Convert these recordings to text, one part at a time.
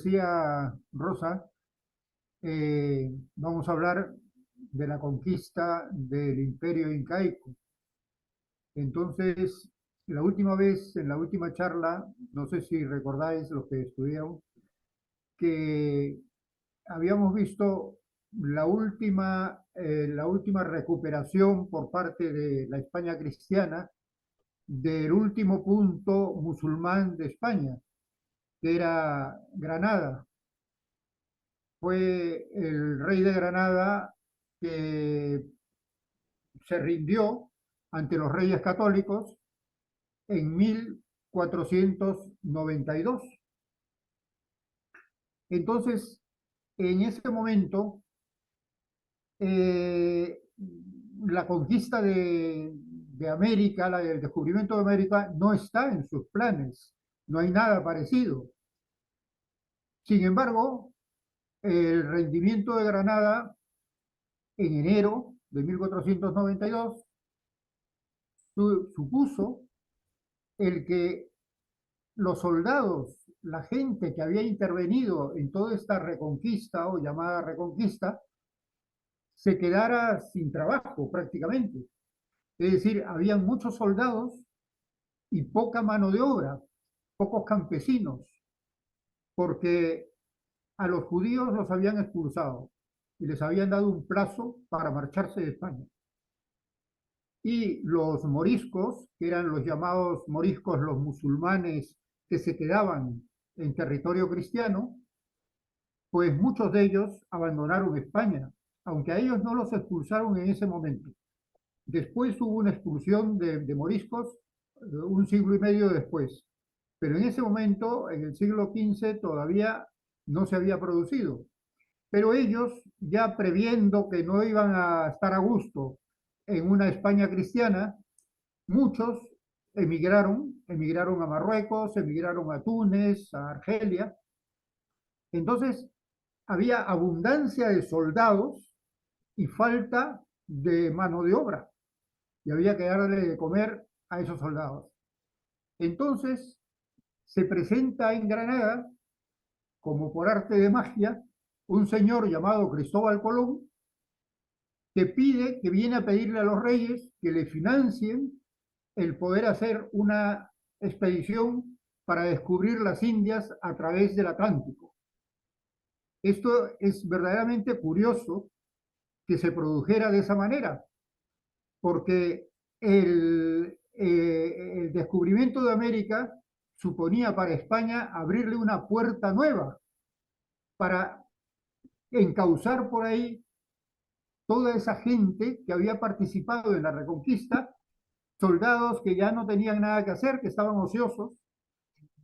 Decía Rosa, vamos a hablar de la conquista del Imperio Incaico. Entonces, la última vez, en la última charla, no sé si recordáis los que estuvieron, que habíamos visto la última recuperación por parte de la España cristiana del último punto musulmán de España, que era Granada. Fue el rey de Granada que se rindió ante los reyes católicos en 1492. Entonces, en ese momento, eh, la conquista de América, el descubrimiento de América, no está en sus planes, no hay nada parecido. Sin embargo, el rendimiento de Granada en enero de 1492 supuso el que los soldados, la gente que había intervenido en toda esta reconquista o llamada reconquista, se quedara sin trabajo prácticamente. Es decir, habían muchos soldados y poca mano de obra, pocos campesinos, porque a los judíos los habían expulsado y les habían dado un plazo para marcharse de España. Y los moriscos, que eran los llamados moriscos, los musulmanes que se quedaban en territorio cristiano, pues muchos de ellos abandonaron España, aunque a ellos no los expulsaron en ese momento. Después hubo una expulsión de moriscos un siglo y medio después, pero en ese momento, en el siglo XV, todavía no se había producido. Pero ellos, ya previendo que no iban a estar a gusto en una España cristiana, muchos emigraron a Marruecos, emigraron a Túnez, a Argelia. Entonces, había abundancia de soldados y falta de mano de obra, y había que darle de comer a esos soldados. Entonces, se presenta en Granada, como por arte de magia, un señor llamado Cristóbal Colón, que viene a pedirle a los reyes que le financien el poder hacer una expedición para descubrir las Indias a través del Atlántico. Esto es verdaderamente curioso que se produjera de esa manera, porque el descubrimiento de América suponía para España abrirle una puerta nueva para encauzar por ahí toda esa gente que había participado en la Reconquista, soldados que ya no tenían nada que hacer, que estaban ociosos.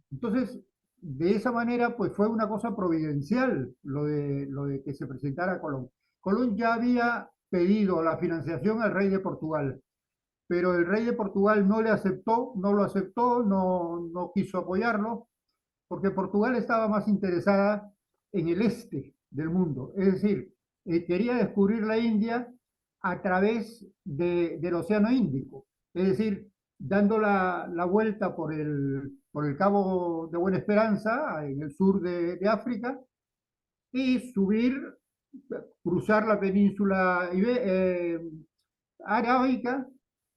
Entonces, de esa manera, pues fue una cosa providencial lo de que se presentara Colón. Colón ya había pedido la financiación al rey de Portugal, pero el rey de Portugal no le aceptó, no lo aceptó, no quiso apoyarlo, porque Portugal estaba más interesada en el este del mundo, es decir, quería descubrir la India a través del Océano Índico, es decir, dando la vuelta por el Cabo de Buena Esperanza, en el sur de África, y subir, cruzar la península arábica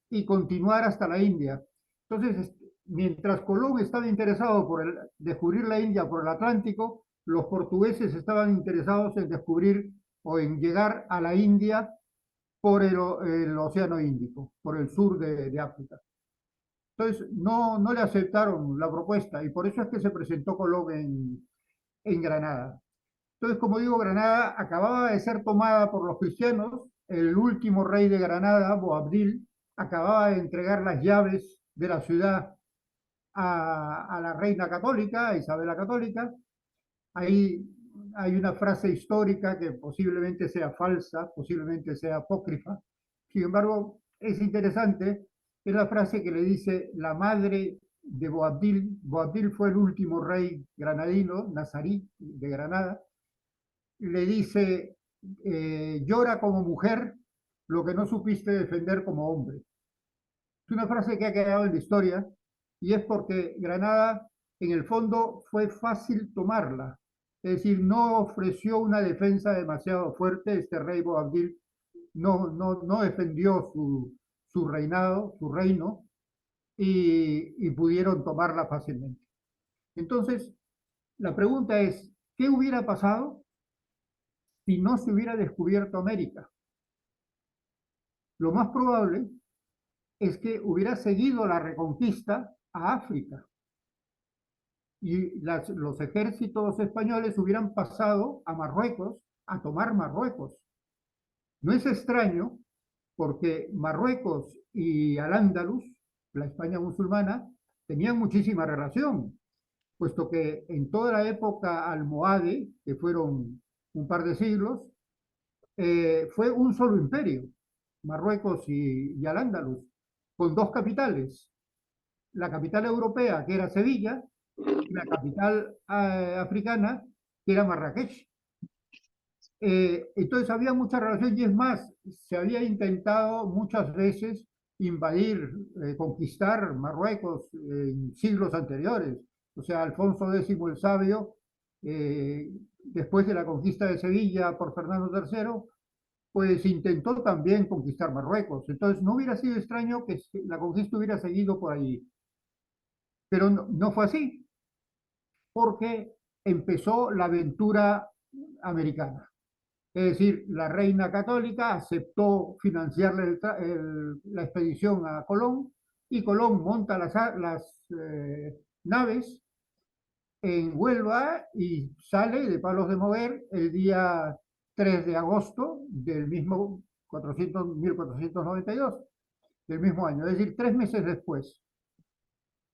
y continuar hasta la India. Entonces, mientras Colón estaba interesado por descubrir la India por el Atlántico, los portugueses estaban interesados en descubrir o en llegar a la India por el Océano Índico, por el sur de África. Entonces, no le aceptaron la propuesta y por eso es que se presentó Colón en Granada. Entonces, como digo, Granada acababa de ser tomada por los cristianos. El último rey de Granada, Boabdil, acababa de entregar las llaves de la ciudad a la reina católica, a Isabel la Católica. Ahí hay una frase histórica que posiblemente sea falsa, posiblemente sea apócrifa. Sin embargo, es interesante. Es la frase que le dice la madre de Boabdil. Boabdil fue el último rey granadino, nazarí de Granada. Le dice, llora como mujer lo que no supiste defender como hombre. Es una frase que ha quedado en la historia y es porque Granada, en el fondo, fue fácil tomarla. Es decir, no ofreció una defensa demasiado fuerte. Este rey Boabdil no defendió su reinado, su reino, y pudieron tomarla fácilmente. Entonces, la pregunta es, ¿qué hubiera pasado si no se hubiera descubierto América? Lo más probable es que hubiera seguido la reconquista a África y los ejércitos españoles hubieran pasado a Marruecos a tomar Marruecos. No es extraño porque Marruecos y Al-Ándalus, la España musulmana, tenían muchísima relación, puesto que en toda la época almohade, que fueron un par de siglos, fue un solo imperio, Marruecos y Al-Ándalus, con dos capitales, la capital europea, que era Sevilla, y la capital africana, que era Marrakech. Entonces había mucha relación y es más, se había intentado muchas veces invadir, conquistar Marruecos en siglos anteriores. O sea, Alfonso X el Sabio, después de la conquista de Sevilla por Fernando III, pues intentó también conquistar Marruecos. Entonces no hubiera sido extraño que la conquista hubiera seguido por allí. Pero no fue así, porque empezó la aventura americana. Es decir, la reina católica aceptó financiarle la expedición a Colón y Colón monta las naves en Huelva y sale de Palos de Mover el día 3 de agosto del mismo 1492, del mismo año, es decir, 3 meses después.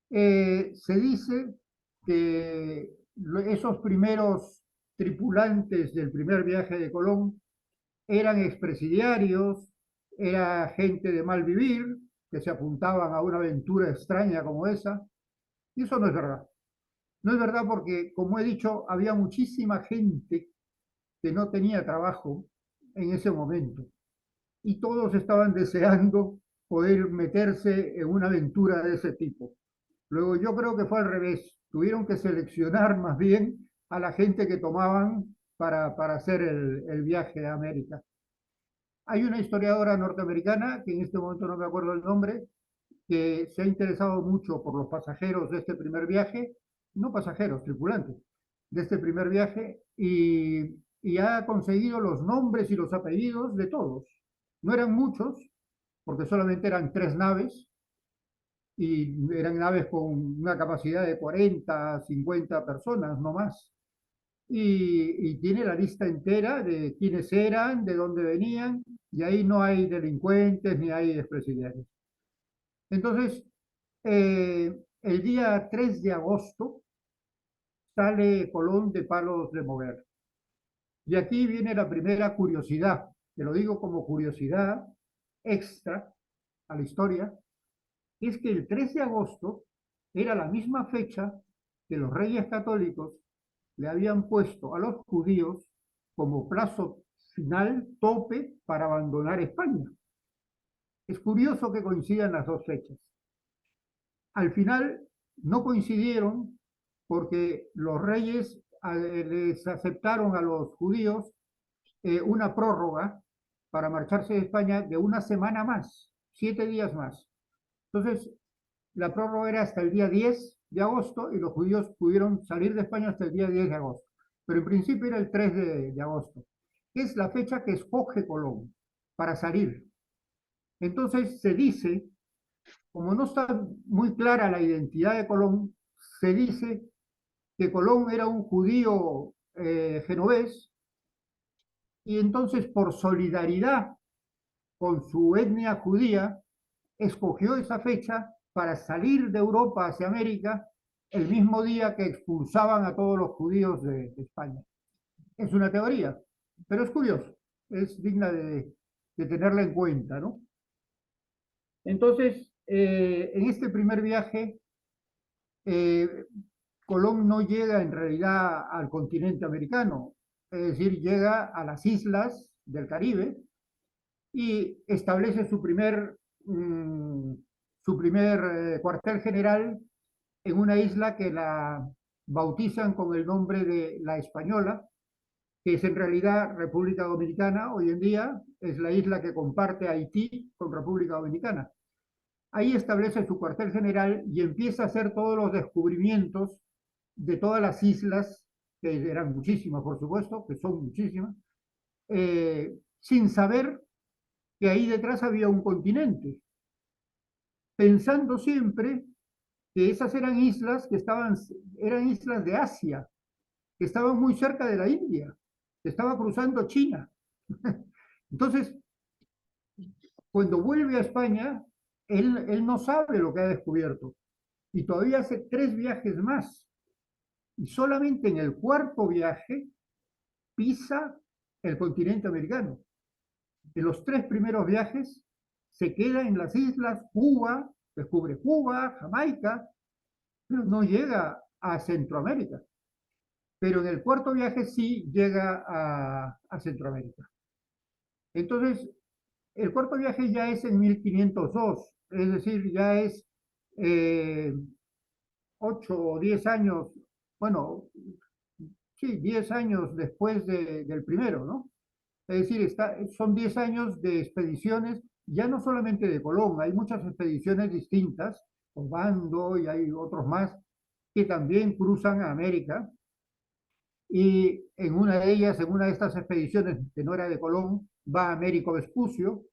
Se dice que esos primeros tripulantes del primer viaje de Colón eran expresidiarios, era gente de mal vivir, que se apuntaban a una aventura extraña como esa, y eso no es verdad. No es verdad porque, como he dicho, había muchísima gente que no tenía trabajo en ese momento y todos estaban deseando poder meterse en una aventura de ese tipo. Luego yo creo que fue al revés, tuvieron que seleccionar más bien a la gente que tomaban para hacer el viaje a América. Hay una historiadora norteamericana, que en este momento no me acuerdo el nombre, que se ha interesado mucho por los pasajeros de este primer viaje, no pasajeros, tripulantes, de este primer viaje, y ha conseguido los nombres y los apellidos de todos. No eran muchos, porque solamente eran 3 naves, y eran naves con una capacidad de 40, 50 personas, no más. Y tiene la lista entera de quiénes eran, de dónde venían, y ahí no hay delincuentes ni hay expresidiarios. Entonces, el día 3 de agosto sale Colón de Palos de Mover. Y aquí viene la primera curiosidad, te lo digo como curiosidad extra a la historia, es que el 3 de agosto era la misma fecha que los reyes católicos le habían puesto a los judíos como plazo final, tope, para abandonar España. Es curioso que coincidan las dos fechas. Al final no coincidieron porque los reyes les aceptaron a los judíos una prórroga para marcharse de España de una semana más, 7 días más. Entonces, la prórroga era hasta el día 10 de agosto y los judíos pudieron salir de España hasta el día 10 de agosto. Pero en principio era el 3 de agosto, que es la fecha que escoge Colón para salir. Entonces se dice, como no está muy clara la identidad de Colón, se dice que Colón era un judío genovés y entonces por solidaridad con su etnia judía escogió esa fecha para salir de Europa hacia América el mismo día que expulsaban a todos los judíos de España. Es una teoría, pero es curioso, es digna de tenerla en cuenta, ¿no? Entonces, en este primer viaje, eh, Colón no llega en realidad al continente americano, es decir, llega a las islas del Caribe y establece su primer cuartel general en una isla bautizan con el nombre de La Española, que es en realidad República Dominicana. Hoy en día es la isla que comparte Haití con República Dominicana. Ahí establece su cuartel general y empieza a hacer todos los descubrimientos de todas las islas, que eran muchísimas, por supuesto, que son muchísimas, sin saber que ahí detrás había un continente, pensando siempre que esas eran islas eran islas de Asia, que estaban muy cerca de la India, que estaba cruzando China. Entonces, cuando vuelve a España, él no sabe lo que ha descubierto y todavía hace 3 viajes más. Y solamente en el cuarto viaje pisa el continente americano. En los 3 primeros viajes se queda en las islas Cuba, descubre Cuba, Jamaica, pero no llega a Centroamérica. Pero en el cuarto viaje sí llega a Centroamérica. Entonces, el cuarto viaje ya es en 1502, es decir, ya es eh, 8 o 10 años, bueno, sí, 10 años después del primero, ¿no? Es decir, son 10 años de expediciones, ya no solamente de Colón, hay muchas expediciones distintas, Obando y hay otros más, que también cruzan a América. Y en una de ellas, en una de estas expediciones que no era de Colón, va Américo Vespucio.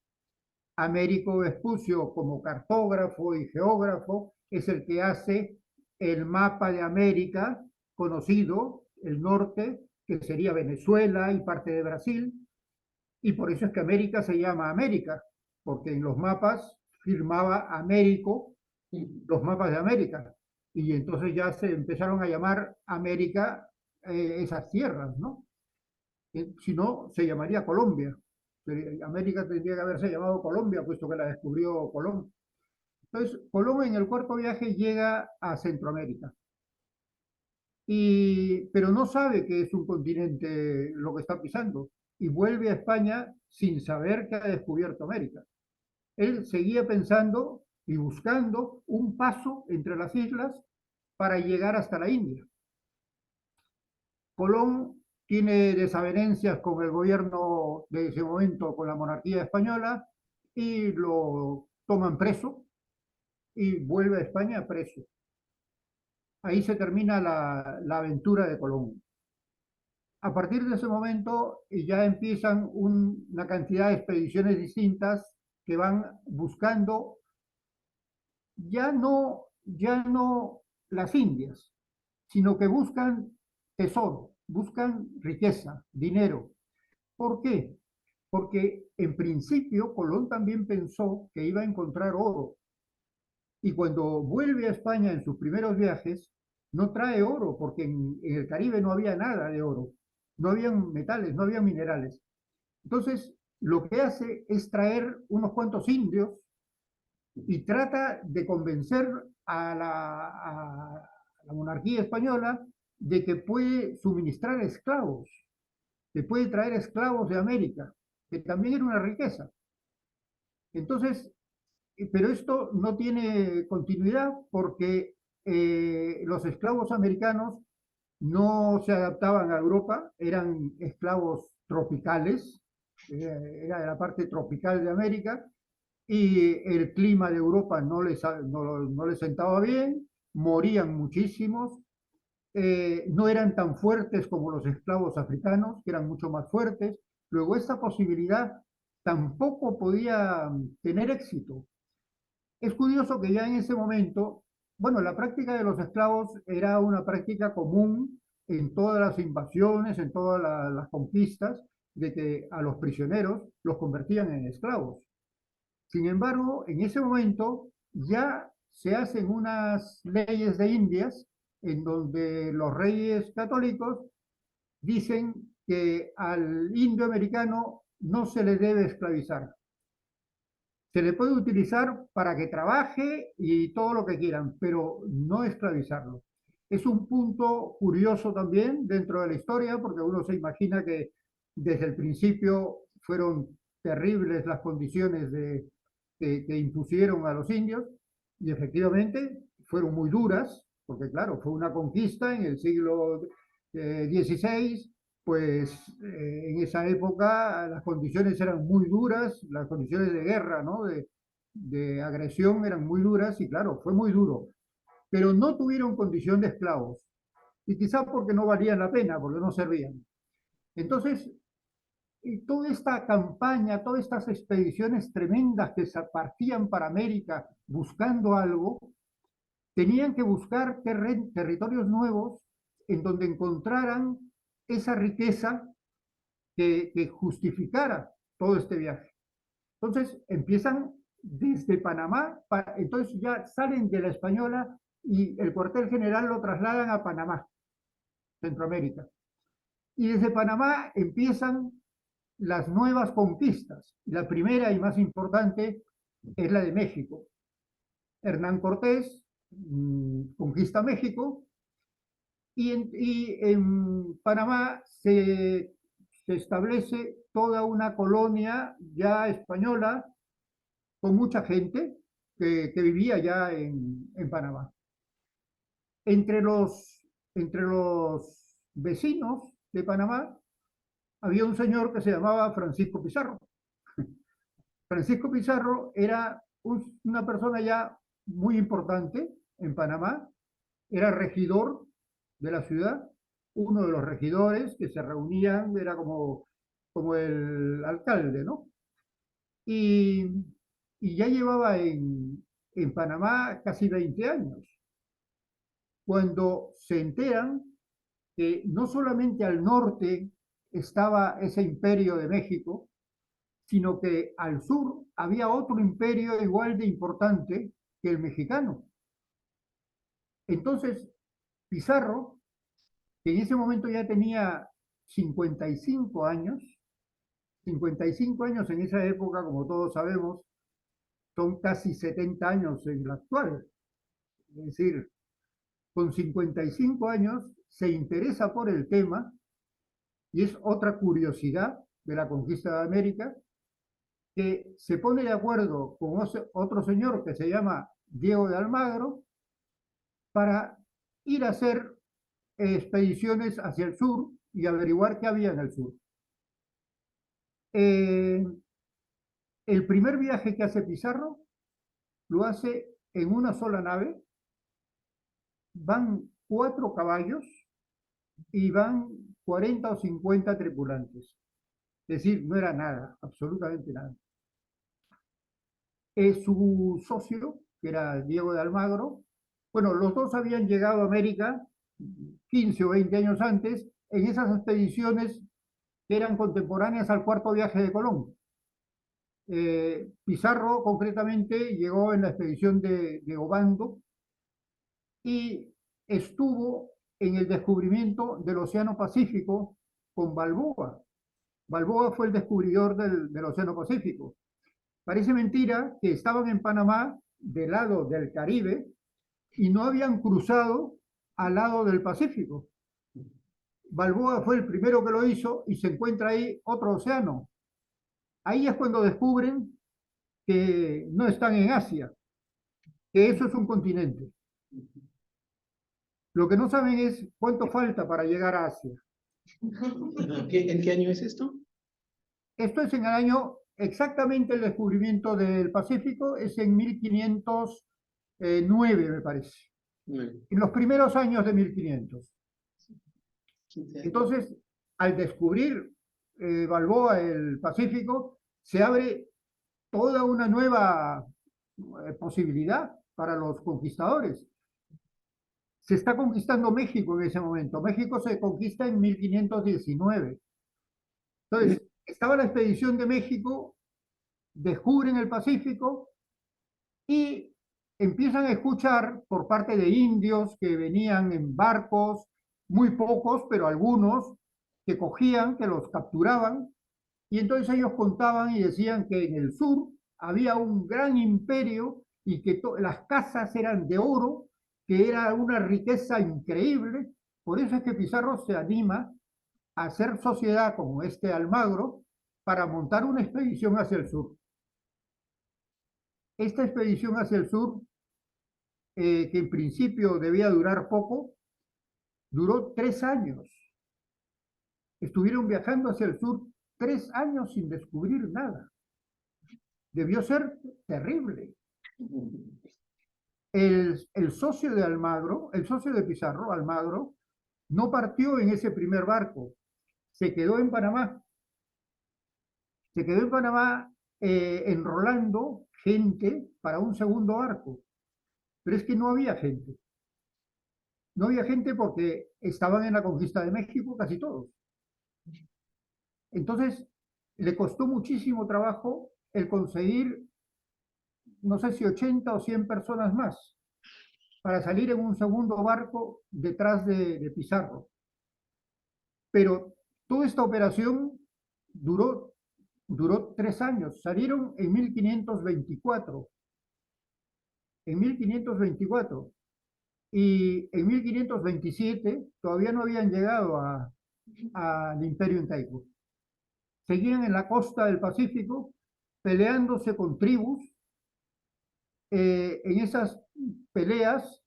Américo Vespucio, como cartógrafo y geógrafo, es el que hace el mapa de América conocido, el norte, que sería Venezuela y parte de Brasil, y por eso es que América se llama América, porque en los mapas firmaba Américo los mapas de América, y entonces ya se empezaron a llamar América esas tierras, ¿no? Si no, se llamaría Colombia. América tendría que haberse llamado Colombia, puesto que la descubrió Colón. Entonces, Colón en el cuarto viaje llega a Centroamérica, pero no sabe que es un continente lo que está pisando, y vuelve a España sin saber que ha descubierto América. Él seguía pensando y buscando un paso entre las islas para llegar hasta la India. Colón tiene desavenencias con el gobierno de ese momento, con la monarquía española, y lo toman preso y vuelve a España preso. Ahí se termina la aventura de Colón. A partir de ese momento ya empiezan una cantidad de expediciones distintas que van buscando ya no las Indias, sino que buscan tesoro, buscan riqueza, dinero. ¿Por qué? Porque en principio Colón también pensó que iba a encontrar oro. Y cuando vuelve a España en sus primeros viajes, no trae oro, porque en el Caribe no había nada de oro. No habían metales, no habían minerales. Entonces, lo que hace es traer unos cuantos indios y trata de convencer a la monarquía española de que puede suministrar esclavos, que puede traer esclavos de América, que también era una riqueza. Entonces, pero esto no tiene continuidad porque los esclavos americanos no se adaptaban a Europa, eran esclavos tropicales, era de la parte tropical de América, y el clima de Europa no les sentaba bien, morían muchísimos, no eran tan fuertes como los esclavos africanos, que eran mucho más fuertes. Luego, esta posibilidad tampoco podía tener éxito. Es curioso que ya en ese momento, bueno, la práctica de los esclavos era una práctica común en todas las invasiones, en todas las conquistas, de que a los prisioneros los convertían en esclavos. Sin embargo, en ese momento ya se hacen unas leyes de Indias en donde los reyes católicos dicen que al indio americano no se le debe esclavizar. Se le puede utilizar para que trabaje y todo lo que quieran, pero no esclavizarlo. Es un punto curioso también dentro de la historia, porque uno se imagina que desde el principio fueron terribles las condiciones que impusieron a los indios, y efectivamente fueron muy duras, porque claro, fue una conquista en el siglo XVI, pues en esa época las condiciones eran muy duras, las condiciones de guerra, ¿no? De agresión eran muy duras y claro, fue muy duro, pero no tuvieron condición de esclavos y quizás porque no valían la pena, porque no servían. Entonces, y toda esta campaña, todas estas expediciones tremendas que se partían para América buscando algo, tenían que buscar territorios nuevos en donde encontraran esa riqueza que justificara todo este viaje. Entonces empiezan desde Panamá, entonces ya salen de la Española y el cuartel general lo trasladan a Panamá, Centroamérica. Y desde Panamá empiezan las nuevas conquistas. La primera y más importante es la de México. Hernán Cortés conquista México y en Panamá se establece toda una colonia ya española con mucha gente que vivía ya en Panamá. Entre entre los vecinos de Panamá había un señor que se llamaba Francisco Pizarro. Francisco Pizarro era una persona ya muy importante en Panamá, era regidor de la ciudad, uno de los regidores que se reunían, era como el alcalde, ¿no? Y, y ya llevaba en Panamá casi 20 años, cuando se enteran que no solamente al norte estaba ese imperio de México, sino que al sur había otro imperio igual de importante que el mexicano. Entonces, Pizarro, que en ese momento ya tenía 55 años, 55 años en esa época, como todos sabemos, son casi 70 años en la actual. Es decir, con 55 años se interesa por el tema y es otra curiosidad de la conquista de América, que se pone de acuerdo con otro señor que se llama Diego de Almagro para ir a hacer expediciones hacia el sur y averiguar qué había en el sur. Eh, el primer viaje que hace Pizarro lo hace en una sola nave, van 4 caballos y van 40 o 50 tripulantes. Es decir, no era nada, absolutamente nada. Su socio, que era Diego de Almagro, bueno, los dos habían llegado a América 15 o 20 años antes en esas expediciones que eran contemporáneas al cuarto viaje de Colón. Pizarro concretamente llegó en la expedición de Obando y estuvo en el descubrimiento del Océano Pacífico con Balboa. Balboa fue el descubridor del Océano Pacífico. Parece mentira que estaban en Panamá del lado del Caribe y no habían cruzado al lado del Pacífico. Balboa fue el primero que lo hizo y se encuentra ahí otro océano. Ahí es cuando descubren que no están en Asia, que eso es un continente. Lo que no saben es cuánto falta para llegar a Asia. ¿En qué año es esto? Esto es en el año, exactamente el descubrimiento del Pacífico es en 1509, me parece. En los primeros años de 1500. Entonces, al descubrir Balboa el Pacífico, se abre toda una nueva posibilidad para los conquistadores. Se está conquistando México en ese momento. México se conquista en 1519. Entonces, estaba la expedición de México, descubren el Pacífico y empiezan a escuchar por parte de indios que venían en barcos, muy pocos, pero algunos, que cogían, que los capturaban, y entonces ellos contaban y decían que en el sur había un gran imperio y que las casas eran de oro, que era una riqueza increíble. Por eso es que Pizarro se anima a hacer sociedad con este Almagro para montar una expedición hacia el sur. Esta expedición hacia el sur que en principio debía durar poco, duró 3 años. Estuvieron viajando hacia el sur 3 años sin descubrir nada. Debió ser terrible. El socio de Almagro, el socio de Pizarro, Almagro, no partió en ese primer barco, se quedó en Panamá. Se quedó en Panamá enrolando gente para un segundo barco. Pero es que no había gente. No había gente porque estaban en la conquista de México casi todos. Entonces, le costó muchísimo trabajo el conseguir, no sé si 80 o 100 personas más para salir en un segundo barco detrás de Pizarro. Pero toda esta operación duró 3 años. Salieron en 1524. En 1524. Y en 1527 todavía no habían llegado al Imperio Incaico. Seguían en la costa del Pacífico peleándose con tribus. En esas peleas,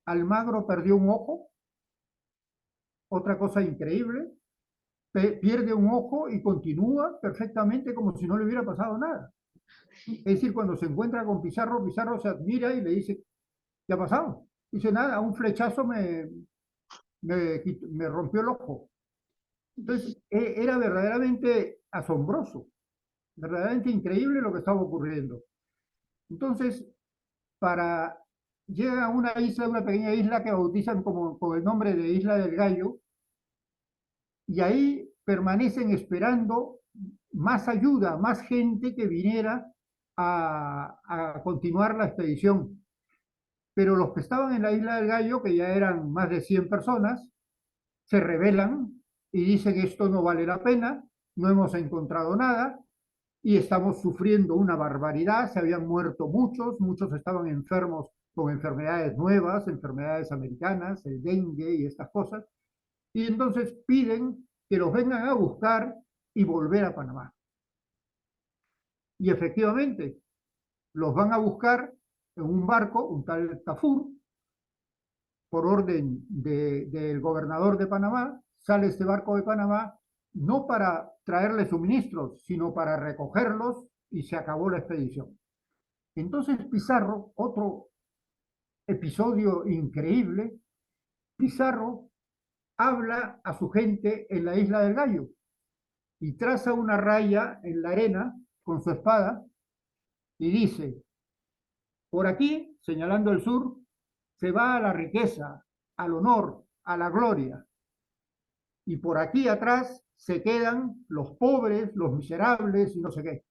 Almagro perdió un ojo, otra cosa increíble, pierde un ojo y continúa perfectamente como si no le hubiera pasado nada. Es decir, cuando se encuentra con Pizarro, Pizarro se admira y le dice, ¿qué ha pasado? Dice, nada, un flechazo me rompió el ojo. Entonces, era verdaderamente asombroso, verdaderamente increíble lo que estaba ocurriendo. Entonces, para llega a una isla, una pequeña isla que bautizan como, con el nombre de Isla del Gallo, y ahí permanecen esperando más ayuda, más gente que viniera a continuar la expedición. Pero los que estaban en la Isla del Gallo, que ya eran más de 100 personas, se rebelan y dicen esto no vale la pena, no hemos encontrado nada y estamos sufriendo una barbaridad, se habían muerto muchos, muchos estaban enfermos con enfermedades nuevas, enfermedades americanas, el dengue y estas cosas, y entonces piden que los vengan a buscar y volver a Panamá. Y efectivamente, los van a buscar en un barco, un tal Tafur, por orden del gobernador de Panamá, sale este barco de Panamá no para traerle suministros, sino para recogerlos y se acabó la expedición. Entonces Pizarro, otro episodio increíble, Pizarro habla a su gente en la Isla del Gallo y traza una raya en la arena con su espada y dice, por aquí, señalando el sur, se va a la riqueza, al honor, a la gloria. Y por aquí atrás se quedan los pobres, los miserables y no sé qué.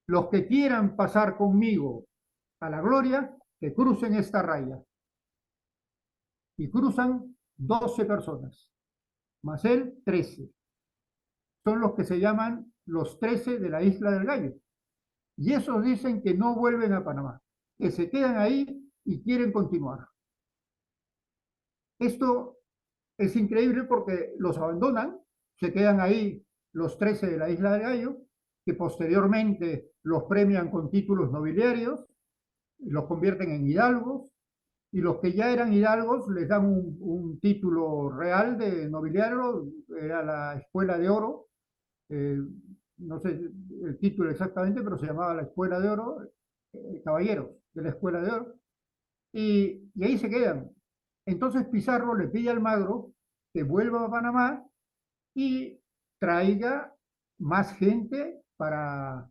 Los que quieran pasar conmigo a la gloria, que crucen esta raya. Y cruzan 12 personas, más él 13. Son los que se llaman los 13 de la Isla del Gallo. Y esos dicen que no vuelven a Panamá, que se quedan ahí y quieren continuar. Esto es increíble porque los abandonan, se quedan ahí los 13 de la Isla del Gallo, que posteriormente los premian con títulos nobiliarios, los convierten en hidalgos, y los que ya eran hidalgos les dan un título real de nobiliario, era la Escuela de Oro, eh, no sé el título exactamente, pero se llamaba la Escuela de Oro, caballeros de la Escuela de Oro, y ahí se quedan. Entonces Pizarro le pide a Almagro que vuelva a Panamá y traiga más gente para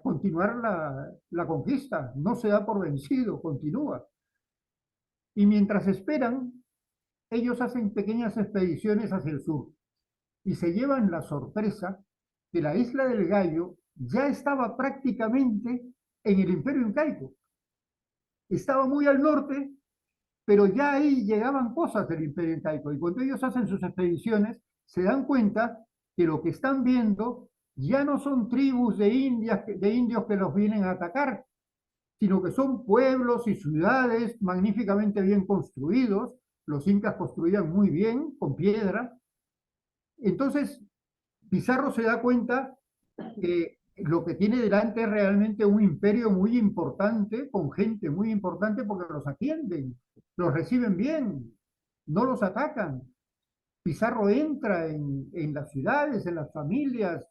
continuar la conquista. No se da por vencido, continúa. Y mientras esperan, ellos hacen pequeñas expediciones hacia el sur y se llevan la sorpresa que la isla del Gallo ya estaba prácticamente en el Imperio Incaico. Estaba muy al norte, pero ya ahí llegaban cosas del Imperio Incaico. Y cuando ellos hacen sus expediciones, se dan cuenta que lo que están viendo ya no son tribus de indios que los vienen a atacar, sino que son pueblos y ciudades magníficamente bien construidos. Los incas construían muy bien, con piedra. Entonces, Pizarro se da cuenta que lo que tiene delante es realmente un imperio muy importante, con gente muy importante, porque los atienden, los reciben bien, no los atacan. Pizarro entra en las ciudades, en las familias,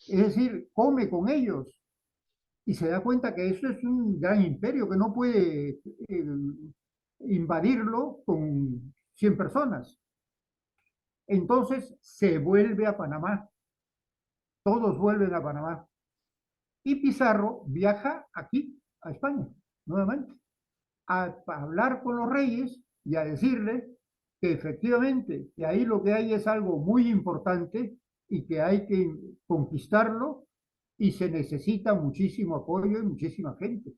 es decir, come con ellos y se da cuenta que eso es un gran imperio, que no puede invadirlo con 100 personas. Entonces se vuelve a Panamá, todos vuelven a Panamá. Y Pizarro viaja aquí, a España, nuevamente, a hablar con los reyes y a decirles que efectivamente que ahí lo que hay es algo muy importante y que hay que conquistarlo y se necesita muchísimo apoyo y muchísima gente.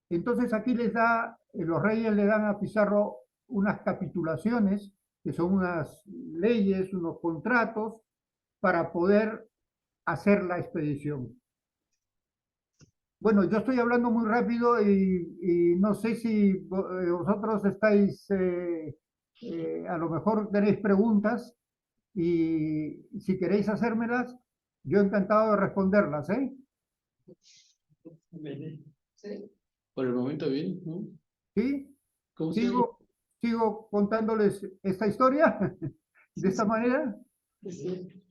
Entonces aquí los reyes le dan a Pizarro unas capitulaciones, que son unas leyes, unos contratos, para poder hacer la expedición. Bueno, yo estoy hablando muy rápido y no sé si vosotros estáis, a lo mejor tenéis preguntas y si queréis hacérmelas, yo encantado de responderlas, ¿eh? Sí. Por el momento bien, ¿no? ¿Sí? ¿Cómo se llama? ¿Sigo, sigo contándoles esta historia de Sí, esta sí. manera? Sí.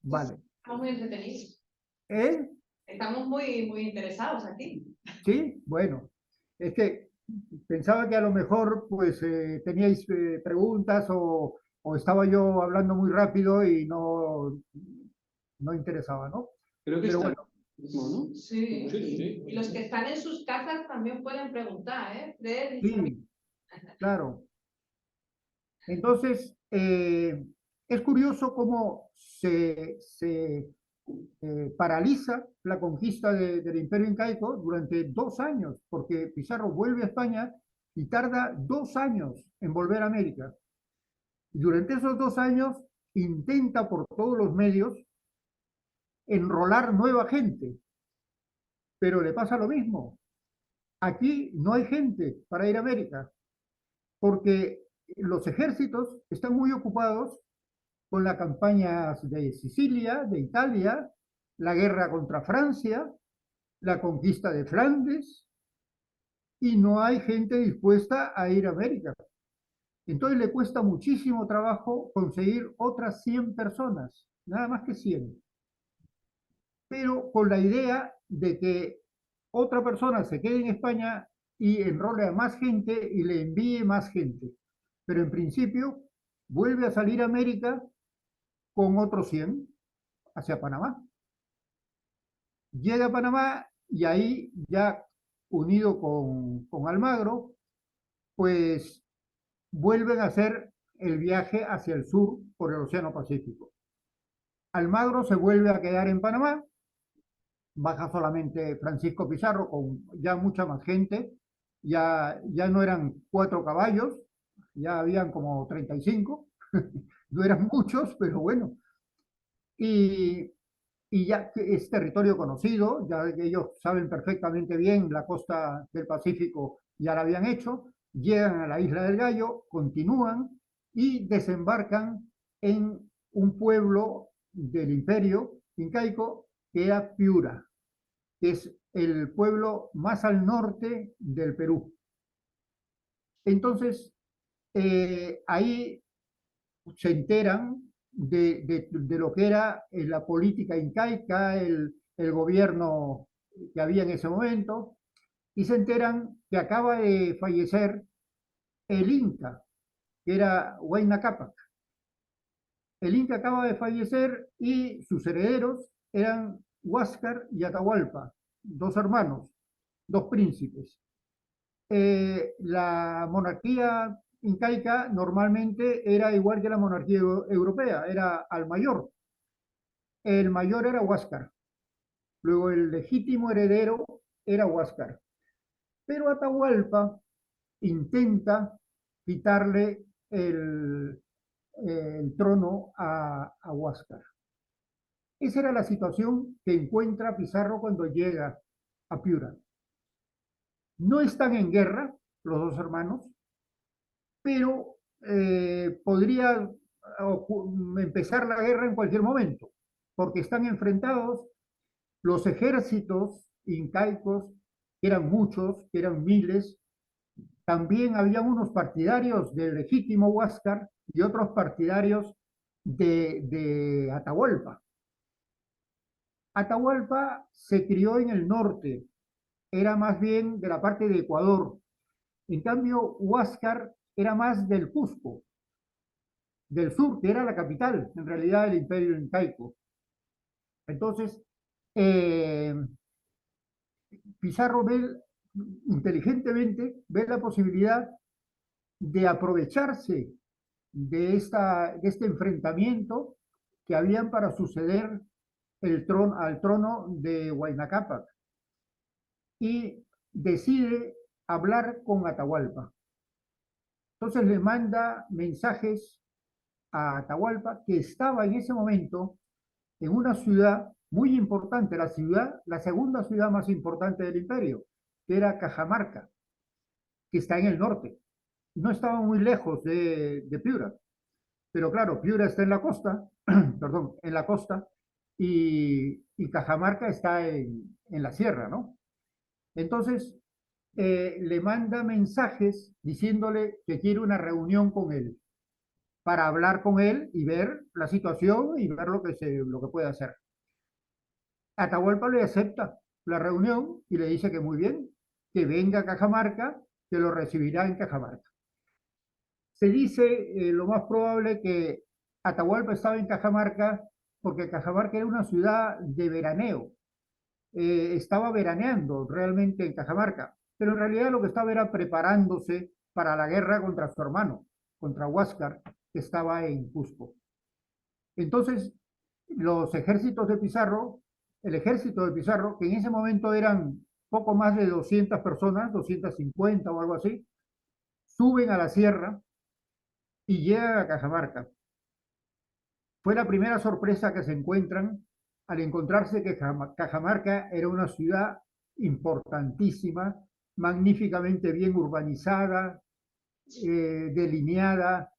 Vale. Estamos muy entretenidos. ¿Eh? Estamos muy interesados aquí. ¿Sí? Bueno, es que pensaba que a lo mejor pues teníais preguntas o estaba yo hablando muy rápido y no interesaba, ¿no? Creo que Pero está bueno, mismo, ¿no? Sí. Sí, sí. Y los que están en sus casas también pueden preguntar, ¿eh? Fred y Xavi. sí, claro. Entonces, es curioso cómo se paraliza la conquista del Imperio Incaico durante 2 años, porque Pizarro vuelve a España y tarda 2 años en volver a América. Y durante esos 2 años intenta por todos los medios enrolar nueva gente, pero le pasa lo mismo. Aquí no hay gente para ir a América, porque los ejércitos están muy ocupados con las campañas de Sicilia, de Italia, la guerra contra Francia, la conquista de Flandes, y no hay gente dispuesta a ir a América. Entonces le cuesta muchísimo trabajo conseguir otras 100 personas, nada más que 100, pero con la idea de que otra persona se quede en España y enrole a más gente y le envíe más gente. Pero en principio vuelve a salir a América con otros 100 hacia Panamá. Llega a Panamá y ahí ya unido con Almagro, pues vuelven a hacer el viaje hacia el sur por el Océano Pacífico. Almagro se vuelve a quedar en Panamá, baja solamente Francisco Pizarro con ya mucha más gente, ya no eran 4 caballos, ya habían como 35, no eran muchos, pero bueno, y, y ya es territorio conocido, ya que ellos saben perfectamente bien la costa del Pacífico, ya la habían hecho, llegan a la isla del Gallo, continúan y desembarcan en un pueblo del imperio incaico que era Piura, que es el pueblo más al norte del Perú. Entonces, ahí se enteran de lo que era la política incaica, el gobierno que había en ese momento, y se enteran que acaba de fallecer el Inca, que era Huayna Cápac. El Inca acaba de fallecer y sus herederos eran Huáscar y Atahualpa, 2 hermanos, 2 príncipes. La monarquía incaica normalmente era igual que la monarquía europea, era al mayor. El mayor era Huáscar, luego el legítimo heredero era Huáscar. Pero Atahualpa intenta quitarle el trono a Huáscar. Esa era la situación que encuentra Pizarro cuando llega a Piura. No están en guerra los 2 hermanos, pero podría empezar la guerra en cualquier momento, porque están enfrentados Los ejércitos incaicos, que eran muchos, que eran miles, también había unos partidarios del legítimo Huáscar y otros partidarios de Atahualpa. Atahualpa se crió en el norte, era más bien de la parte de Ecuador. En cambio, Huáscar era más del Cusco, del sur, que era la capital, en realidad, del imperio incaico. Entonces, eh, Pizarro ve, inteligentemente, ve la posibilidad de aprovecharse de este enfrentamiento que habían para suceder al trono de Huayna Cápac y decide hablar con Atahualpa. Entonces le manda mensajes a Atahualpa, que estaba en ese momento en una ciudad muy importante, la segunda ciudad más importante del imperio, que era Cajamarca, que está en el norte. No estaba muy lejos de Piura, pero claro, Piura está en la costa, perdón, en la costa, y Cajamarca está en la sierra, ¿no? Entonces, le manda mensajes diciéndole que quiere una reunión con él, para hablar con él y ver la situación y ver lo que puede hacer. Atahualpa le acepta la reunión y le dice que muy bien, que venga a Cajamarca, que lo recibirá en Cajamarca. Se dice lo más probable que Atahualpa estaba en Cajamarca porque Cajamarca era una ciudad de veraneo. Estaba veraneando realmente en Cajamarca, pero en realidad lo que estaba era preparándose para la guerra contra su hermano, contra Huáscar, que estaba en Cusco. Entonces, los ejércitos de Pizarro, el ejército de Pizarro, que en ese momento eran poco más de 200 personas, 250 o algo así, suben a la sierra y llegan a Cajamarca. Fue la primera sorpresa que se encuentran al encontrarse que Cajamarca era una ciudad importantísima, magníficamente bien urbanizada, delineada,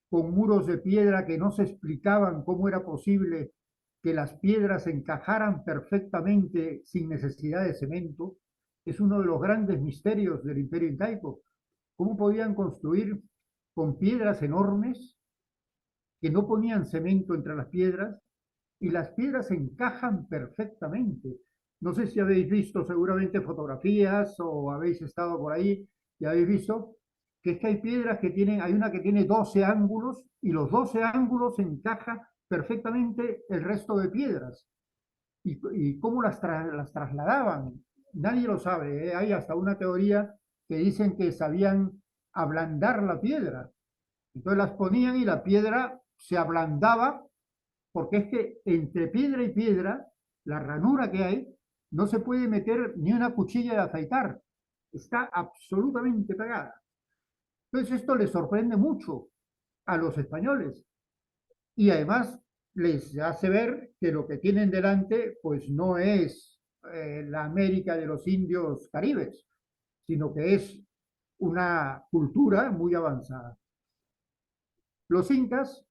con muros de piedra que no se explicaban cómo era posible que las piedras encajaran perfectamente sin necesidad de cemento. Es uno de los grandes misterios del imperio incaico. ¿Cómo podían construir con piedras enormes que no ponían cemento entre las piedras y las piedras encajan perfectamente? No sé si habéis visto seguramente fotografías o habéis estado por ahí y habéis visto que es que hay piedras que tienen, hay una que tiene 12 ángulos y los 12 ángulos encaja perfectamente el resto de piedras. Y cómo las trasladaban, nadie lo sabe, ¿eh? Hay hasta una teoría que dicen que sabían ablandar la piedra. Entonces las ponían y la piedra se ablandaba porque es que entre piedra y piedra, la ranura que hay, no se puede meter ni una cuchilla de afeitar. Está absolutamente pegada. Entonces esto les sorprende mucho a los españoles y además les hace ver que lo que tienen delante pues no es la América de los indios caribes, sino que es una cultura muy avanzada. Los incas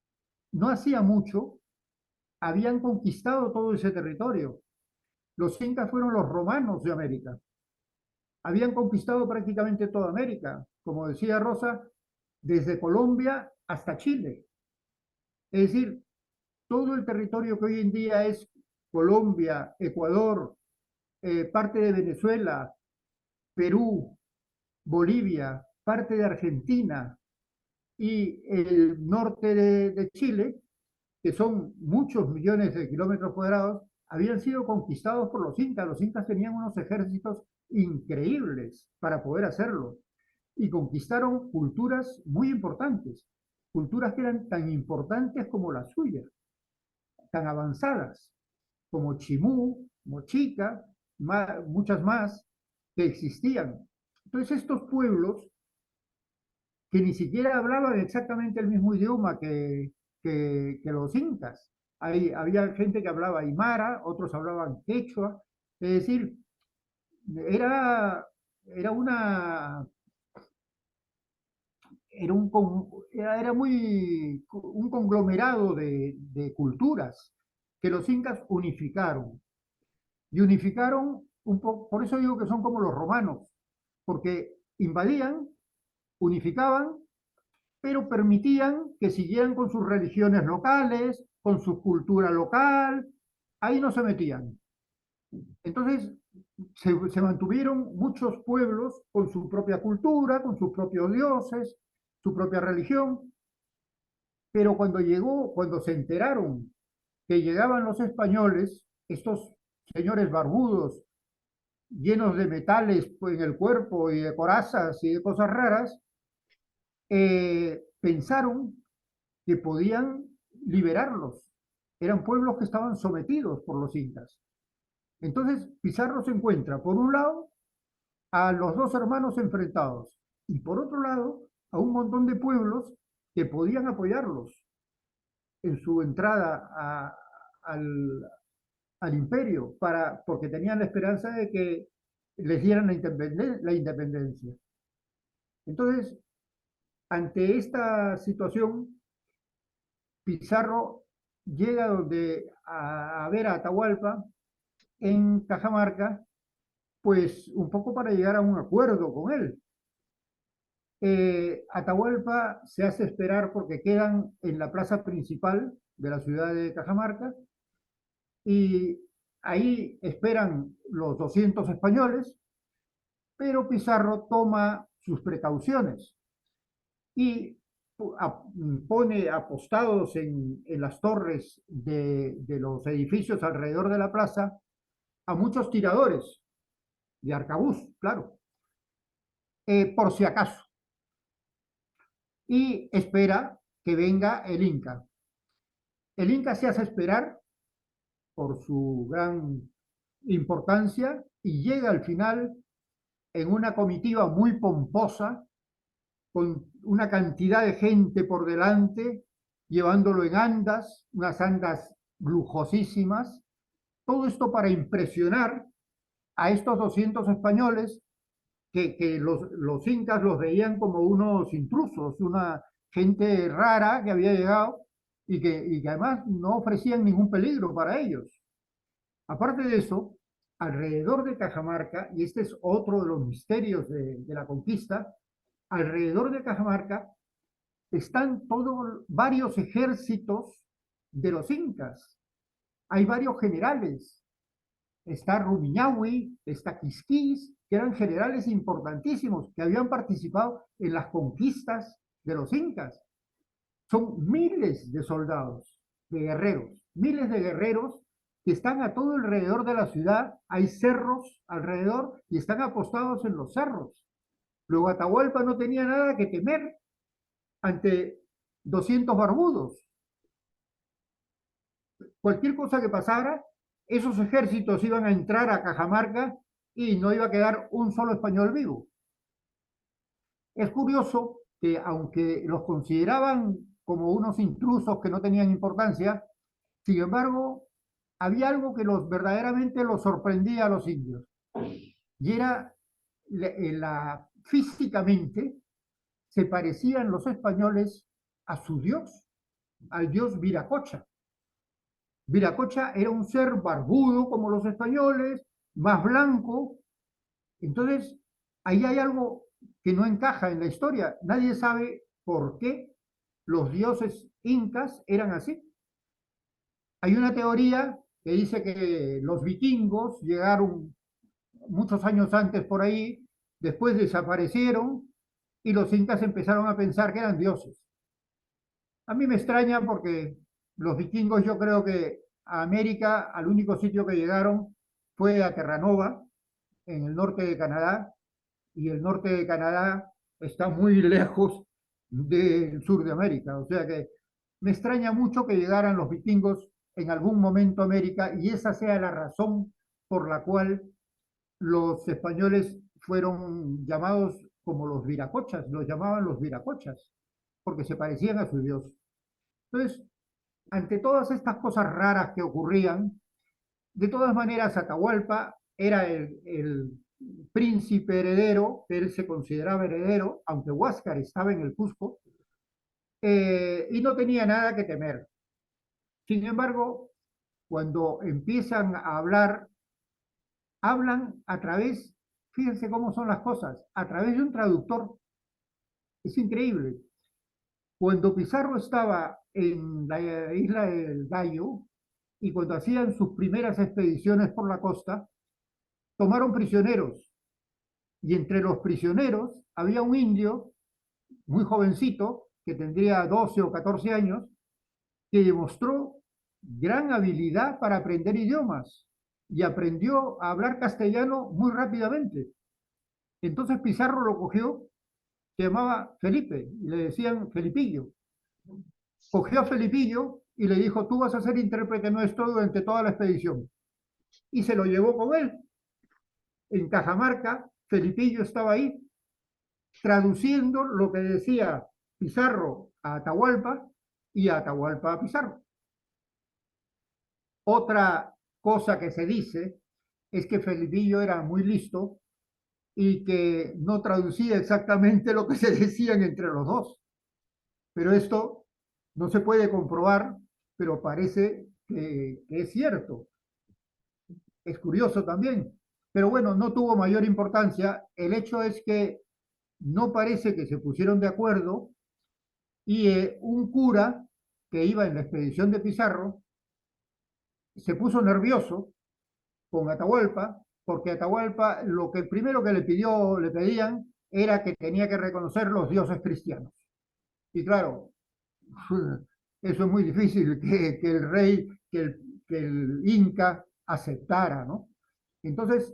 no hacía mucho, habían conquistado todo ese territorio. Los incas fueron los romanos de América. Habían conquistado prácticamente toda América, como decía Rosa, desde Colombia hasta Chile. Es decir, todo el territorio que hoy en día es Colombia, Ecuador, parte de Venezuela, Perú, Bolivia, parte de Argentina y el norte de Chile, que son muchos millones de kilómetros cuadrados, habían sido conquistados por los incas. Los incas tenían unos ejércitos increíbles para poder hacerlo y conquistaron culturas muy importantes, culturas que eran tan importantes como la suya, tan avanzadas como Chimú, Mochica, muchas más que existían. Entonces estos pueblos que ni siquiera hablaban exactamente el mismo idioma que los incas. Había gente que hablaba aymara, otros hablaban quechua, es decir, era, era una, era muy un conglomerado de culturas que los incas unificaron. y unificaron un poco, por eso digo que son como los romanos, porque invadían, unificaban, pero permitían que siguieran con sus religiones locales, con su cultura local, ahí no se metían. Entonces, se mantuvieron muchos pueblos con su propia cultura, con sus propios dioses, su propia religión, pero cuando se enteraron que llegaban los españoles, estos señores barbudos, llenos de metales pues, en el cuerpo y de corazas y de cosas raras, pensaron que podían liberarlos. Eran pueblos que estaban sometidos por los incas. Entonces Pizarro se encuentra, por un lado, a los dos hermanos enfrentados y por otro lado, a un montón de pueblos que podían apoyarlos en su entrada al, al imperio, porque tenían la esperanza de que les dieran la independencia. Entonces, ante esta situación, Pizarro llega a ver a Atahualpa en Cajamarca, pues un poco para llegar a un acuerdo con él. Atahualpa se hace esperar porque quedan en la plaza principal de la ciudad de Cajamarca y ahí esperan los 200 españoles, pero Pizarro toma sus precauciones y pone apostados en las torres de los edificios alrededor de la plaza a muchos tiradores de arcabuz, claro, por si acaso, y espera que venga el Inca. El Inca se hace esperar por su gran importancia y llega al final en una comitiva muy pomposa, con una cantidad de gente por delante, llevándolo en andas, unas andas lujosísimas, todo esto para impresionar a estos 200 españoles que los incas los veían como unos intrusos, una gente rara que había llegado y que además no ofrecían ningún peligro para ellos. Aparte de eso, alrededor de Cajamarca, y este es otro de los misterios de la conquista, alrededor de Cajamarca están todos varios ejércitos de los incas. Hay varios generales. Está Rumiñahui, está Quisquis, que eran generales importantísimos que habían participado en las conquistas de los incas. Son miles de soldados, de guerreros, miles de guerreros que están a todo alrededor de la ciudad. Hay cerros alrededor y están apostados en los cerros. Luego Atahualpa no tenía nada que temer ante 200 barbudos. Cualquier cosa que pasara, esos ejércitos iban a entrar a Cajamarca y no iba a quedar un solo español vivo. Es curioso que aunque los consideraban como unos intrusos que no tenían importancia, sin embargo, había algo que verdaderamente los sorprendía a los indios, y era físicamente se parecían los españoles a su dios, al dios Viracocha. Viracocha era un ser barbudo como los españoles, más blanco. Entonces, ahí hay algo que no encaja en la historia. Nadie sabe por qué los dioses incas eran así. Hay una teoría que dice que los vikingos llegaron muchos años antes por ahí, después desaparecieron y los incas empezaron a pensar que eran dioses. A mí me extraña porque los vikingos yo creo que a América, al único sitio que llegaron fue a Terranova, en el norte de Canadá, y el norte de Canadá está muy lejos del sur de América. O sea que me extraña mucho que llegaran los vikingos en algún momento a América y esa sea la razón por la cual los españoles fueron llamados como los viracochas, los llamaban los viracochas, porque se parecían a su dios. Entonces, ante todas estas cosas raras que ocurrían, de todas maneras Atahualpa era el príncipe heredero, él se consideraba heredero, aunque Huáscar estaba en el Cusco, y no tenía nada que temer. Sin embargo, cuando empiezan a hablar hablan a través, fíjense cómo son las cosas, a través de un traductor. Es increíble. Cuando Pizarro estaba en la isla del Gallo y cuando hacían sus primeras expediciones por la costa, tomaron prisioneros. Y entre los prisioneros había un indio muy jovencito, que tendría 12 o 14 años, que demostró gran habilidad para aprender idiomas y aprendió a hablar castellano muy rápidamente. Entonces Pizarro lo cogió, se llamaba Felipe, y le decían Felipillo. Cogió a Felipillo y le dijo, tú vas a ser intérprete nuestro durante toda la expedición. Y se lo llevó con él. En Cajamarca, Felipillo estaba ahí, traduciendo lo que decía Pizarro a Atahualpa y a Atahualpa a Pizarro. Otra cosa que se dice es que Felipillo era muy listo y que no traducía exactamente lo que se decían entre los dos. Pero esto no se puede comprobar, pero parece que es cierto. Es curioso también. Pero bueno, no tuvo mayor importancia. El hecho es que no parece que se pusieron de acuerdo y un cura que iba en la expedición de Pizarro se puso nervioso con Atahualpa, porque Atahualpa lo que primero que le pedían era que tenía que reconocer los dioses cristianos. Y claro, eso es muy difícil que el rey, que el Inca aceptara, ¿no? Entonces,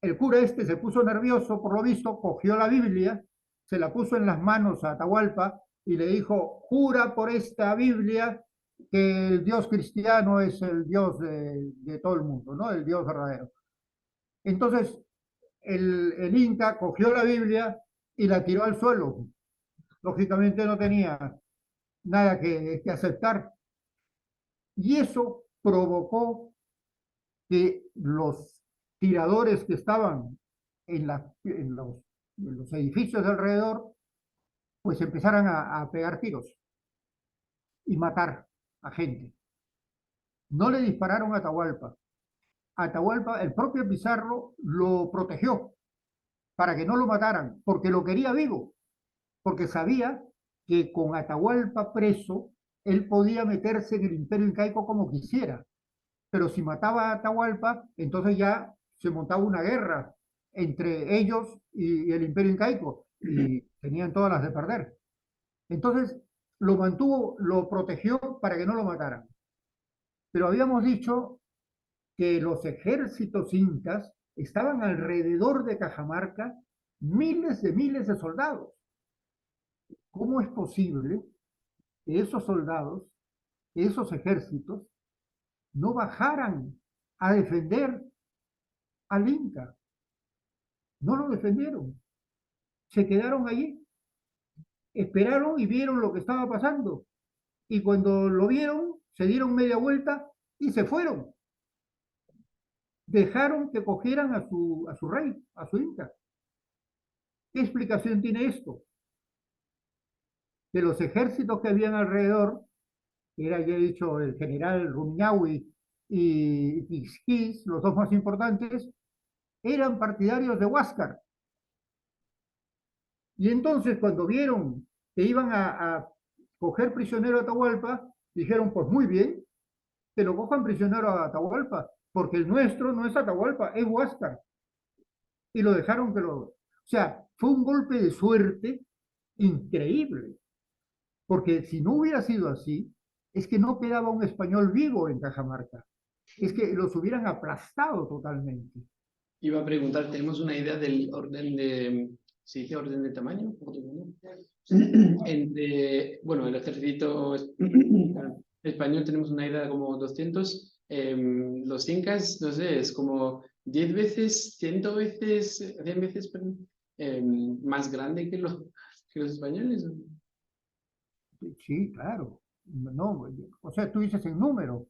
el cura este se puso nervioso, por lo visto, cogió la Biblia, se la puso en las manos a Atahualpa y le dijo, jura por esta Biblia que el Dios cristiano es el Dios de todo el mundo, ¿no? El Dios verdadero. Entonces, el Inca cogió la Biblia y la tiró al suelo. Lógicamente no tenía nada que aceptar. Y eso provocó que los tiradores que estaban en los edificios de alrededor, pues empezaran a pegar tiros y matar a gente. No le dispararon a Atahualpa. Atahualpa, el propio Pizarro, lo protegió para que no lo mataran, porque lo quería vivo, porque sabía que con Atahualpa preso, él podía meterse en el imperio incaico como quisiera. Pero si mataba a Atahualpa, entonces ya se montaba una guerra entre ellos y el imperio incaico, y tenían todas las de perder. Entonces lo mantuvo, lo protegió para que no lo mataran. Pero habíamos dicho que los ejércitos incas estaban alrededor de Cajamarca, miles de soldados. ¿Cómo es posible que esos soldados, esos ejércitos, no bajaran a defender al Inca? No lo defendieron, se quedaron allí, esperaron y vieron lo que estaba pasando. Y cuando lo vieron, se dieron media vuelta y se fueron. Dejaron que cogieran a su rey, a su Inca. ¿Qué explicación tiene esto? Que los ejércitos que habían alrededor, que era, ya he dicho, el general Rumiñahui y Ixquis, los dos más importantes, eran partidarios de Huáscar. Y entonces, cuando vieron que iban a coger prisionero a Atahualpa, dijeron, pues muy bien, que lo cojan prisionero a Atahualpa, porque el nuestro no es Atahualpa, es Huáscar. Y lo dejaron que lo... O sea, fue un golpe de suerte increíble, porque si no hubiera sido así, es que no quedaba un español vivo en Cajamarca, es que los hubieran aplastado totalmente. Iba a preguntar, ¿tenemos una idea del orden de, ¿se dice orden de tamaño? Entre, bueno, el ejército español tenemos una idea como 200, los incas, no sé, es como 10 veces, 100 veces, 100 veces, perdón, más grande que los españoles. Sí, claro. No, o sea, tú dices en número.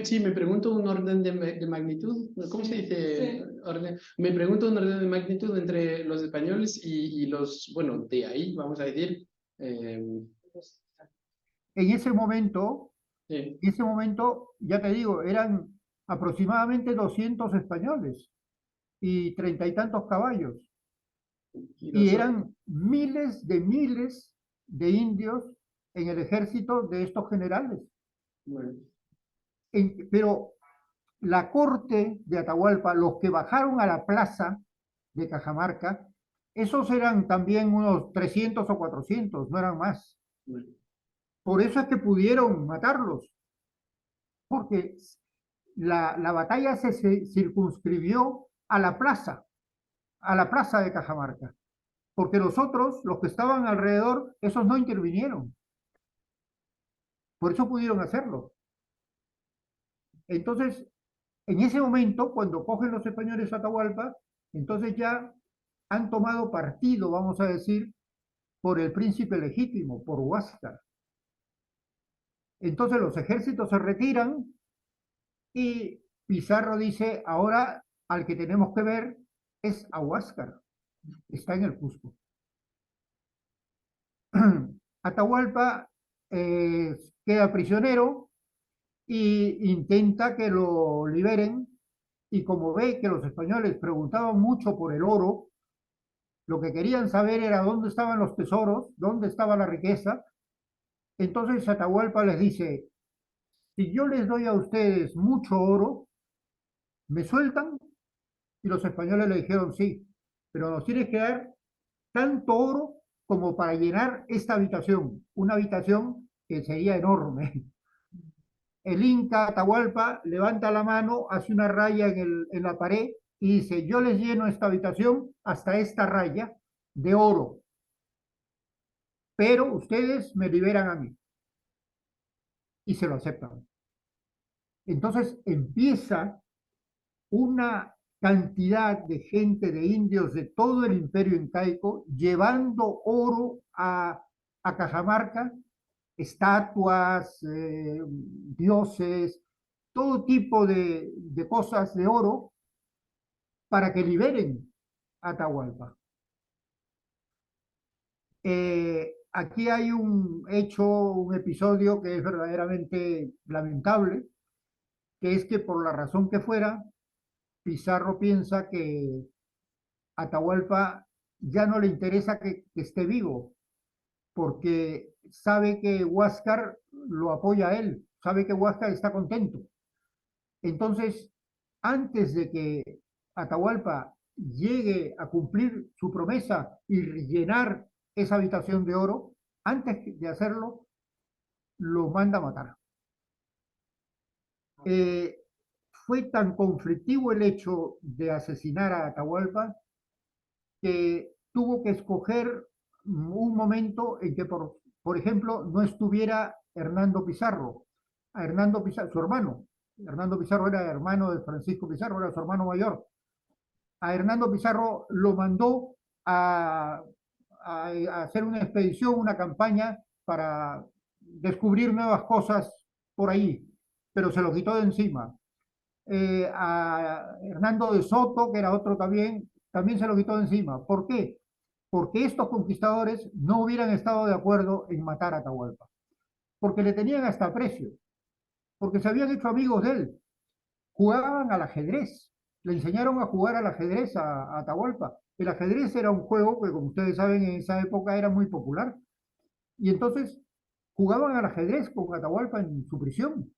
Sí, me pregunto un orden de magnitud, ¿cómo se dice? Sí. Orden? Me pregunto un orden de magnitud entre los españoles y los, bueno, de ahí, vamos a decir. En Sí. ese momento, ya te digo, eran aproximadamente 200 españoles. y 30 y tantos caballos. Y Y los otros, eran miles de indios en el ejército de estos generales. bueno, Pero la corte de Atahualpa, los que bajaron a la plaza de Cajamarca, esos eran también unos 300 o 400, no eran más. bueno, Por eso es que pudieron matarlos, porque la batalla se circunscribió a la plaza de Cajamarca, porque los otros, los que estaban alrededor, esos no intervinieron. Por eso pudieron hacerlo. Entonces, en ese momento, cuando cogen los españoles Atahualpa, entonces ya han tomado partido, vamos a decir, por el príncipe legítimo, por Huáscar. Entonces los ejércitos se retiran y Pizarro dice, ahora al que tenemos que ver es a Huáscar, está en el Cusco. Atahualpa queda prisionero e intenta que lo liberen y como ve que los españoles preguntaban mucho por el oro, lo que querían saber era dónde estaban los tesoros, dónde estaba la riqueza. Entonces Atahualpa les dice, si yo les doy a ustedes mucho oro, ¿me sueltan? Y los españoles le dijeron, sí, pero nos tienes que dar tanto oro como para llenar esta habitación, una habitación que sería enorme. El Inca Atahualpa levanta la mano, hace una raya en la pared y dice, yo les lleno esta habitación hasta esta raya de oro, pero ustedes me liberan a mí y se lo aceptan. Entonces empieza una cantidad de gente, de indios de todo el imperio incaico, llevando oro a Cajamarca, estatuas, dioses, todo tipo de cosas de oro para que liberen a Atahualpa. Aquí hay un hecho, un episodio que es verdaderamente lamentable, que es que por la razón que fuera, Pizarro piensa que Atahualpa ya no le interesa que esté vivo, porque sabe que Huáscar lo apoya a él, sabe que Huáscar está contento. Entonces, antes de que Atahualpa llegue a cumplir su promesa y llenar esa habitación de oro, antes de hacerlo, lo manda a matar. Eh, Fue tan conflictivo el hecho de asesinar a Atahualpa que tuvo que escoger un momento en que, por ejemplo, no estuviera Hernando Pizarro. A Hernando Pizarro, su hermano. Hernando Pizarro era hermano de Francisco Pizarro, era su hermano mayor. A Hernando Pizarro lo mandó a hacer una expedición, una campaña para descubrir nuevas cosas por ahí, pero se lo quitó de encima. A Hernando de Soto, que era otro también se lo quitó de encima. ¿Por qué? Porque estos conquistadores no hubieran estado de acuerdo en matar a Atahualpa, porque le tenían hasta aprecio, porque se habían hecho amigos de él, jugaban al ajedrez, le enseñaron a jugar al ajedrez a Atahualpa. El ajedrez era un juego que, como ustedes saben, en esa época era muy popular. Y entonces jugaban al ajedrez con Atahualpa en su prisión.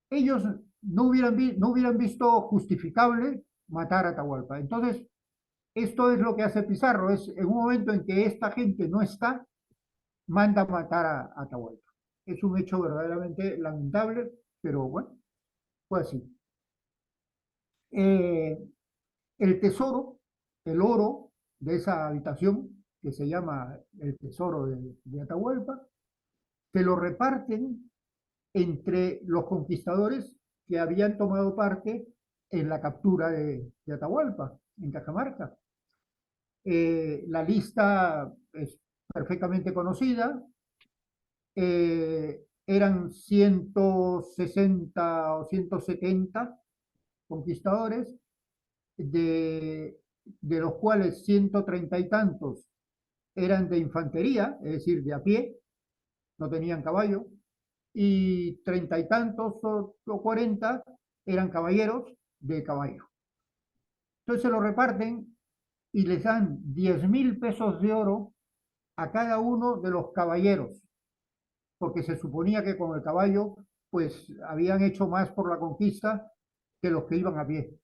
Ellos no hubieran visto justificable matar a Atahualpa. Entonces, esto es lo que hace Pizarro, es en un momento en que esta gente no está, manda a matar a Atahualpa. Es un hecho verdaderamente lamentable, pero bueno, fue así. Eh, el tesoro, el oro de esa habitación, que se llama el tesoro de Atahualpa, se lo reparten entre los conquistadores que habían tomado parte en la captura de Atahualpa, en Cajamarca. La lista es perfectamente conocida, eran 160 o 170 conquistadores, de los cuales 130 y tantos eran de infantería, es decir, de a pie, no tenían caballo, y 30 y tantos o 40 eran caballeros de caballo. Entonces se lo reparten y les dan 10.000 pesos de oro a cada uno de los caballeros, porque se suponía que con el caballo pues habían hecho más por la conquista que los que iban a pie.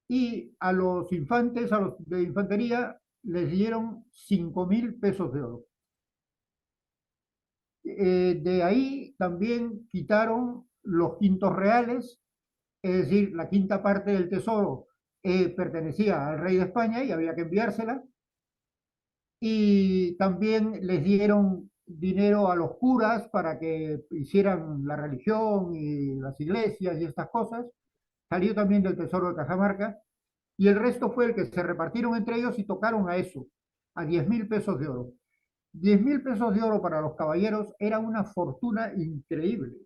Y a los infantes, a los de infantería, les dieron 5.000 pesos de oro. De ahí también quitaron los quintos reales, es decir, la quinta parte del tesoro pertenecía al rey de España y había que enviársela, y también les dieron dinero a los curas para que hicieran la religión y las iglesias y estas cosas, salió también del tesoro de Cajamarca, y el resto fue el que se repartieron entre ellos y tocaron a eso, a 10.000 pesos de oro. 10.000 pesos de oro para los caballeros era una fortuna increíble,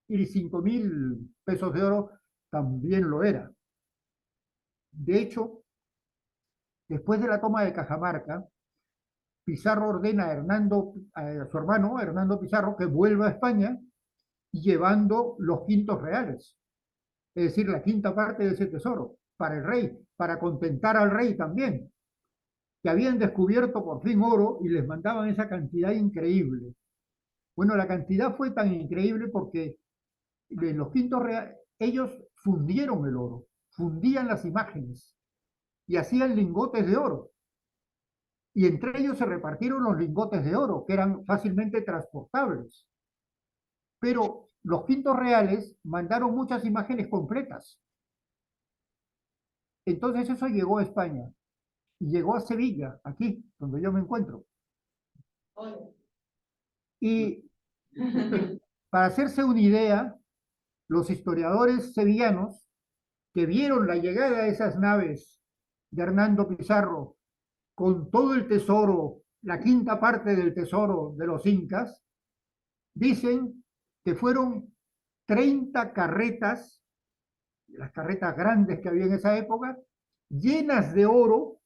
y 5.000 pesos de oro también lo era. De hecho, después de la toma de Cajamarca, Pizarro ordena a su hermano Hernando Pizarro que vuelva a España llevando los quintos reales, es decir, la quinta parte de ese tesoro, para el rey, para contentar al rey también, que habían descubierto por fin oro y les mandaban esa cantidad increíble. Bueno, la cantidad fue tan increíble porque en los quintos reales ellos fundieron el oro, fundían las imágenes y hacían lingotes de oro. Y entre ellos se repartieron los lingotes de oro, que eran fácilmente transportables. Pero los quintos reales mandaron muchas imágenes completas. Entonces eso llegó a España y llegó a Sevilla, aquí, donde yo me encuentro. Y para hacerse una idea, los historiadores sevillanos que vieron la llegada de esas naves de Hernando Pizarro con todo el tesoro, la quinta parte del tesoro de los incas, dicen que fueron 30 carretas, las carretas grandes que había en esa época, llenas de oro,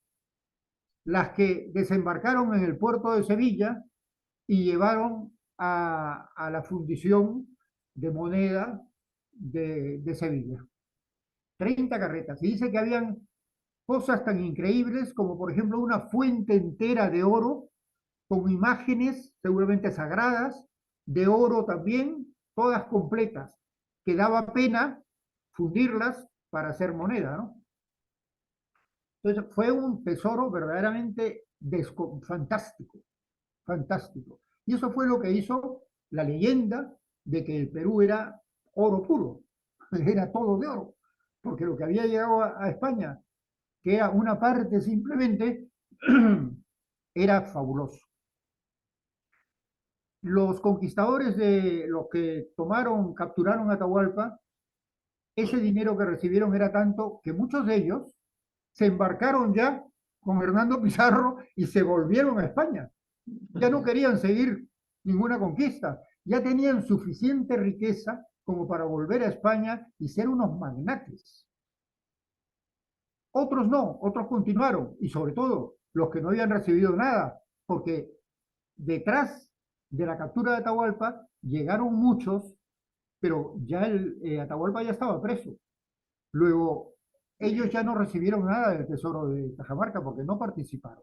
las que desembarcaron en el puerto de Sevilla y llevaron a la fundición de moneda de Sevilla. 30 carretas. Y dice que habían cosas tan increíbles como, por ejemplo, una fuente entera de oro con imágenes seguramente sagradas, de oro también, todas completas, que daba pena fundirlas para hacer moneda, ¿no? Entonces fue un tesoro verdaderamente fantástico, fantástico. Y eso fue lo que hizo la leyenda de que el Perú era oro puro, era todo de oro, porque lo que había llegado a España, que era una parte simplemente, era fabuloso. Los conquistadores de los que capturaron Atahualpa, ese dinero que recibieron era tanto que muchos de ellos se embarcaron ya con Hernando Pizarro y se volvieron a España. Ya no querían seguir ninguna conquista, ya tenían suficiente riqueza como para volver a España y ser unos magnates. Otros no, otros continuaron, y sobre todo los que no habían recibido nada, porque detrás de la captura de Atahualpa llegaron muchos, pero ya Atahualpa ya estaba preso. Luego, ellos ya no recibieron nada del tesoro de Cajamarca porque no participaron.